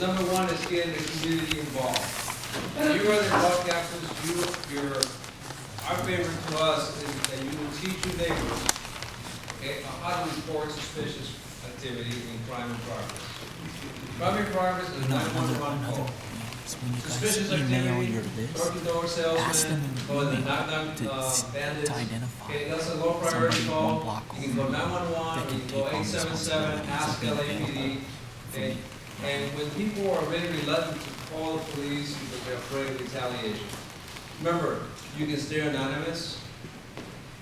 number one is getting the community involved. You are the dog captains, our favor to us is that you will teach your neighbors, okay, on how to report suspicious activity in crime in progress. Crime in progress is a 911 call. Suspicious activity, door-to-door salesman, or the knock-knock bandits. Okay, that's a low priority call. You can go 911, or you can go 877, ask LAPD. Okay, and when people are really reluctant to call the police because they're afraid of retaliation, remember, you can stay anonymous.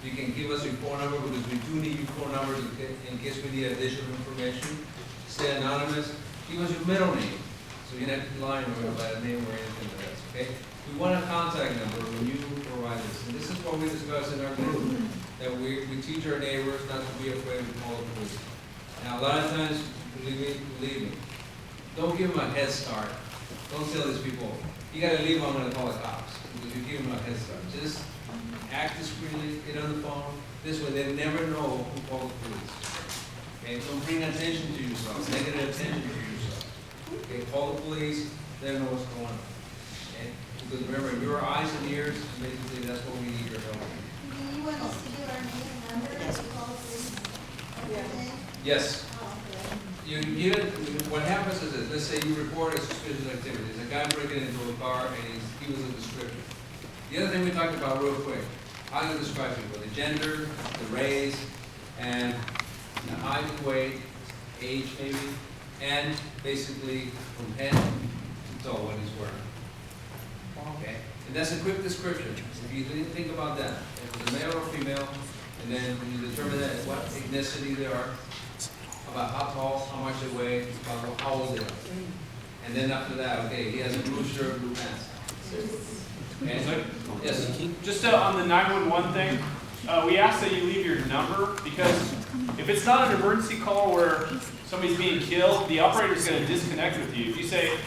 You can give us your phone number because we do need your phone numbers in case we need additional information. Stay anonymous. Give us your middle name, so you don't have to lie by a name or anything like that. Okay? We want a contact number when you provide this, and this is what we discuss in our group. That we teach our neighbors not to be afraid to call the police. Now, a lot of times, believe me, don't give them a head start. Don't tell these people, you got to leave, I'm going to call the cops. Because you give them a head start. Just act discreetly, get on the phone. This way they never know who called the police. Okay, don't bring attention to yourself, negative attention to yourself. Okay, call the police, they know what's going on. Okay? Because remember, your eyes and ears, basically that's what we need your help. Do you want us to give our name and number as we call the police every day? Yes. Oh, okay. You give it, what happens is this, let's say you report a suspicious activity. There's a guy breaking into a car and he was a description. The other thing we talked about real quick, how you describe people, the gender, the race, and the height and weight, age maybe, and basically from head to toe what he's wearing. Okay? And that's a quick description. If you didn't think about that, if it's a male or female, and then when you determine that what ethnicity they are, about how tall, how much they weigh, about how old they are. And then after that, okay, he has a blue shirt, blue pants. Okay? Yes. Just on the 911 thing, we ask that you leave your number because if it's not an emergency call where somebody's being killed, the operator's going to disconnect with you. If you say,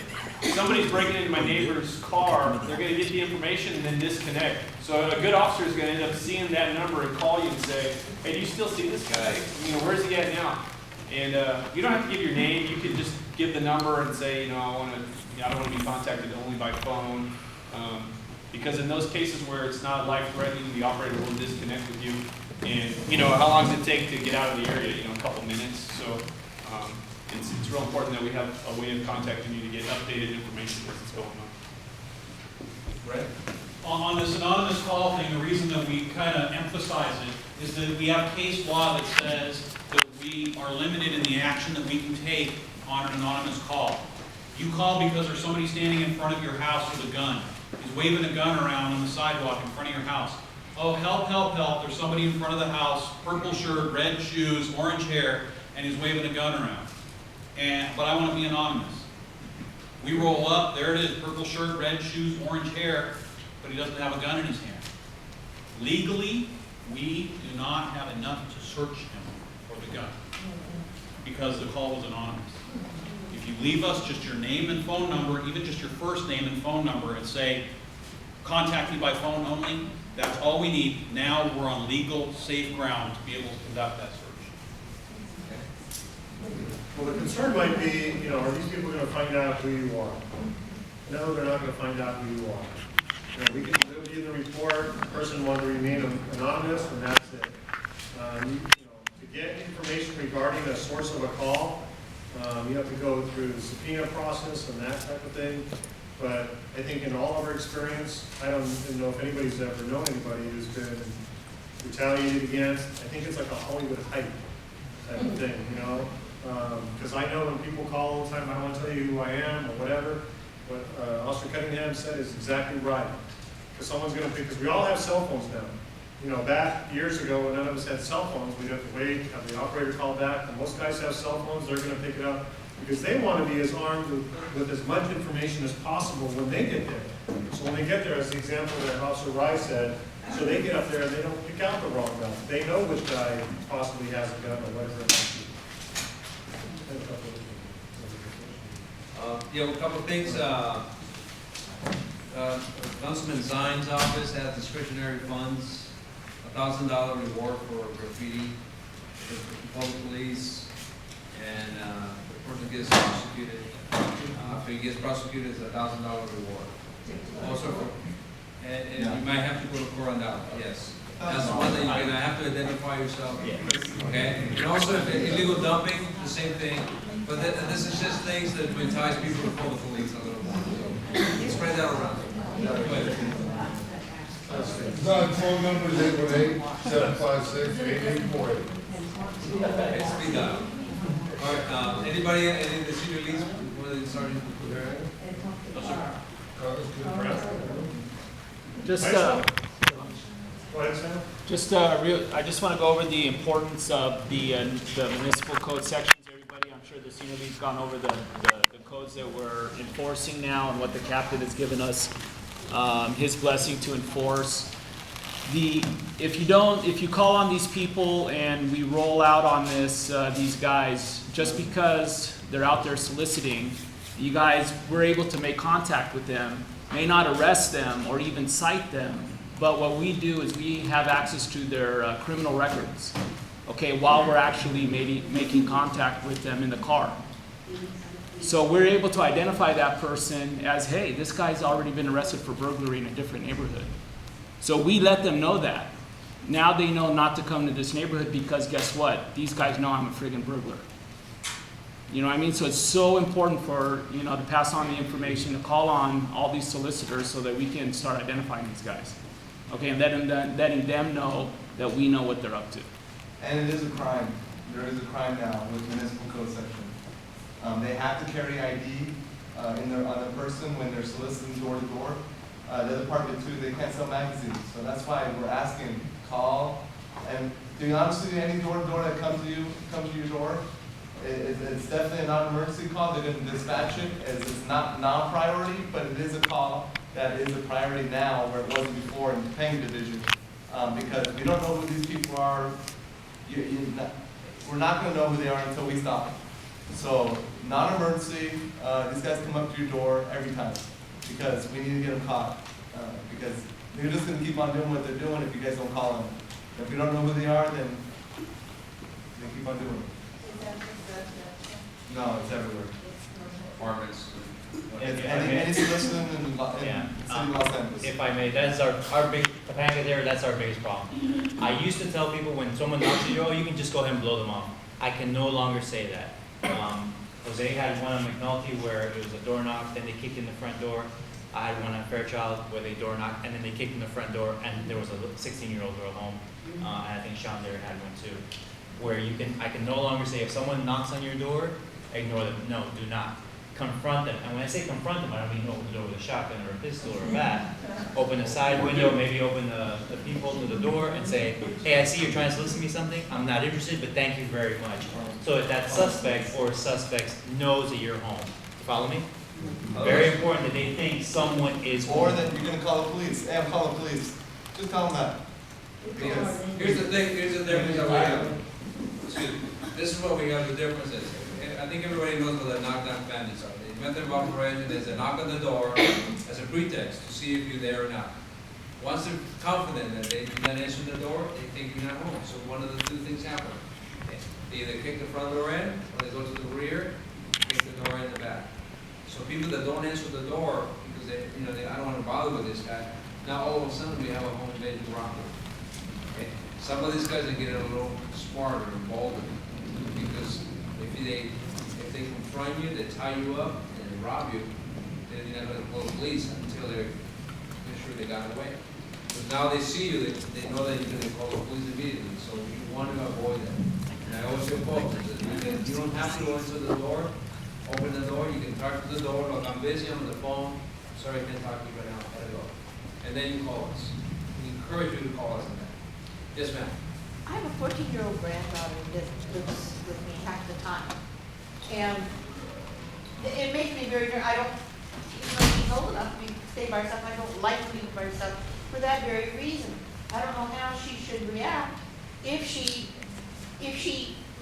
somebody's breaking into my neighbor's car, they're going to get the information and then disconnect. So a good officer is going to end up seeing that number and call you and say, hey, do you still see this guy? You know, where's he at now? And you don't have to give your name. You can just give the number and say, you know, I don't want to be contacted only by phone. Because in those cases where it's not life-threatening, the operator will disconnect with you. And, you know, how long does it take to get out of the area? You know, a couple minutes. So it's real important that we have a way of contacting you to get updated information as it's going on. Right? On this anonymous call thing, the reason that we kind of emphasize it is that we have case law that says that we are limited in the action that we can take on an anonymous call. You call because there's somebody standing in front of your house with a gun. He's waving a gun around on the sidewalk in front of your house. Oh, help, help, help. There's somebody in front of the house, purple shirt, red shoes, orange hair, and he's waving a gun around. But I want to be anonymous. We roll up, there it is, purple shirt, red shoes, orange hair, but he doesn't have a gun in his hand. Legally, we do not have enough to search him for the gun because the call was anonymous. If you leave us just your name and phone number, even just your first name and phone number, and say, contact me by phone only, that's all we need. Now we're on legal, safe ground to be able to conduct that search. Well, the concern might be, you know, are these people going to find out who you are? No, they're not going to find out who you are. You know, we can do in the report, the person wanted to remain anonymous, and that's it. You know, to get information regarding the source of a call, you have to go through the subpoena process and that type of thing. But I think in all of our experience, I don't know if anybody's ever known anybody who's been retaliated against. I think it's like a Hollywood hype type of thing, you know? Because I know when people call all the time, I don't want to tell you who I am or whatever. What Officer Cunningham said is exactly right. Because someone's going to, because we all have cell phones now. You know, back years ago when none of us had cell phones, we'd have to wait, have the operator call back. And most guys have cell phones, they're going to pick it up because they want to be as armed with as much information as possible when they get there. So when they get there, as the example that Officer Rice said, so they get up there and they don't pick out the wrong gun. They know which guy possibly has a gun or whatever it might be. Yeah, a couple of things. Councilman Zine's office has discretionary funds, $1,000 reward for graffiti, for public police, and the person gets prosecuted. After he gets prosecuted, it's $1,000 reward. Also, and you might have to go to court on that, yes. That's the one that you're gonna have to identify yourself, okay? And also, if illegal dumping, the same thing. But this is just things that entice people to call the police a little more, so spread that around. Go ahead. My phone number is 818-756-8848. Okay, speak up. All right, anybody, any of the senior leads, one of the sergeants put their hand? Just, Go ahead, Sam. I just want to go over the importance of the municipal code sections. Everybody, I'm sure the senior lead's gone over the codes that we're enforcing now and what the captain has given us, his blessing to enforce. If you call on these people and we roll out on these guys, just because they're out there soliciting, you guys, we're able to make contact with them, may not arrest them or even cite them, but what we do is we have access to their criminal records, okay, while we're actually making contact with them in the car. So we're able to identify that person as, hey, this guy's already been arrested for burglary in a different neighborhood. So we let them know that. Now they know not to come to this neighborhood because guess what? These guys know I'm a friggin' burglar. You know what I mean? So it's so important for, to pass on the information, to call on all these solicitors so that we can start identifying these guys. Okay, and letting them know that we know what they're up to. And it is a crime. There is a crime now with municipal code section. They have to carry ID on their person when they're soliciting door to door. The other part of it too, they can't sell magazines. So that's why we're asking, call, and to be honest with you, any door to door that comes to your door, it's definitely a non-emergency call. They're going to dispatch it as it's not non-priority, but it is a call that is a priority now where it wasn't before in the Topanga division. Because we don't know who these people are. We're not going to know who they are until we stop them. So non-emergency, these guys come up to your door every time because we need to get them caught. Because they're just going to keep on doing what they're doing if you guys don't call them. If we don't know who they are, then they keep on doing it. No, it's everywhere. Apartments. Any soliciting in the city of Los Angeles. If I may, that's our big, Topanga there, that's our biggest problem. I used to tell people when someone knocks at your door, you can just go ahead and blow them off. I can no longer say that. Jose had one on McNulty where it was a door knock, then they kicked in the front door. I had one on Fairchild where they door knocked, and then they kicked in the front door, and there was a 16-year-old girl home. And I think Sean there had one too. Where I can no longer say if someone knocks on your door, ignore them. No, do not. Confront them. And when I say confront them, I don't mean open the door with a shotgun or a pistol or a bat. Open the side window, maybe open the peephole to the door and say, hey, I see you're trying to solicit me something. I'm not interested, but thank you very much. So if that suspect or suspects knows that you're home. Follow me? Very important that they think someone is home. Or that you're going to call the police. Hey, I'm calling the police. Just tell them that. Because here's the difference that we have. Excuse me. This is what we have, the difference is. I think everybody knows what the knockdown bandits are. The method of operation is a knock on the door as a pretext to see if you're there or not. Once they're confident that they do not answer the door, they think you're not home. So one of the two things happen. They either kick the front door in, or they go to the rear, kick the door in the back. So people that don't answer the door because I don't want to bother with this guy. Now all of a sudden we have a home invasion robbery. Okay? Some of these guys are getting a little smarter and bolder because if they confront you, they tie you up and they rob you, then you're not going to call the police until they're sure they got away. But now they see you, they know that you're going to call the police immediately. So you want to avoid that. And I always tell folks that you don't have to go into the door, open the door, you can talk to the door, look, I'm busy, I'm on the phone, sorry I can't talk to you right now, I gotta go. And then you call us. We encourage you to call us on that. Yes, ma'am. I have a 14-year-old granddaughter that lives with me half the time. And it makes me very, I don't, even though she's old enough to stay by herself, I don't like being by herself for that very reason. I don't know how she should react if she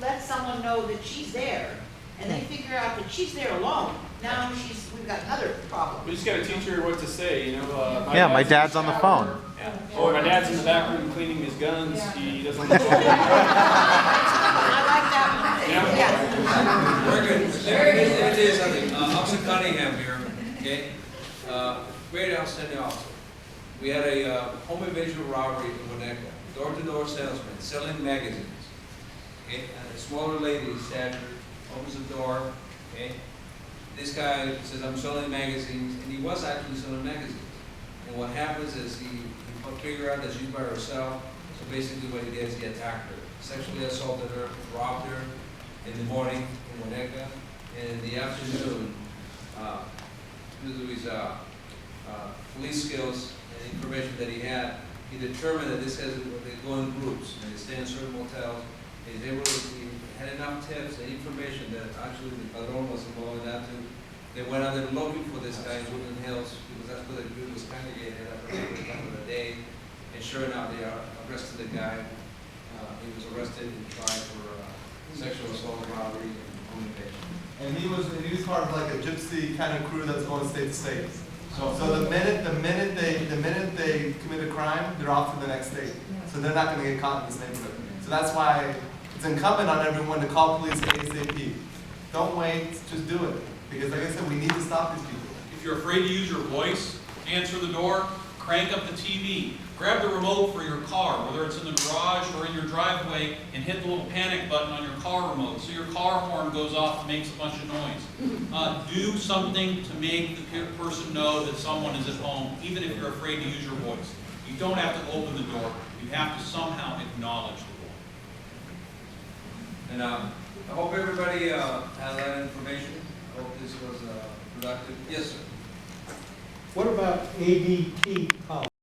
lets someone know that she's there and they figure out that she's there alone. Now we've got another problem. We just got to teach her what to say, My dad's on the phone. Or my dad's in the back room cleaning his guns. He doesn't look I like that one. Yeah. Yeah. Very good. Let me tell you something. Officer Cunningham here, okay? Great outstanding officer. We had a home invasion robbery in Winnetka. Door-to-door salesman selling magazines. Okay? And a smaller lady, stature, opens the door, okay? This guy says, I'm selling magazines, and he was actually selling magazines. And what happens is he figure out that she's by herself, so basically what he did is he attacked her, sexually assaulted her, robbed her in the morning in Winnetka, and in the afternoon, due to his police skills and information that he had, he determined that this guy, they go in groups, and they stay in certain motels. He had enough tips and information that actually the padron was involved in that too. They went out there looking for this guy in Woodland Hills, because that's where the group was congregated at a particular time of the day. And sure enough, they arrested the guy. He was arrested and tried for sexual assault, robbery, and home invasion. And he was part of like a gypsy kind of crew that's going state to state. So the minute they commit a crime, they're off to the next state. So they're not going to get caught in this neighborhood. So that's why it's incumbent on everyone to call police ASAP. Don't wait, just do it. Because like I said, we need to stop these people. If you're afraid to use your voice, answer the door, crank up the TV, grab the remote for your car, whether it's in the garage or in your driveway, and hit the little panic button on your car remote so your car horn goes off and makes a bunch of noise. Do something to make the person know that someone is at home, even if you're afraid to use your voice. You don't have to open the door. You have to somehow acknowledge the door. And I hope everybody has that information. I hope this was productive. Yes, sir. What about ADT policy?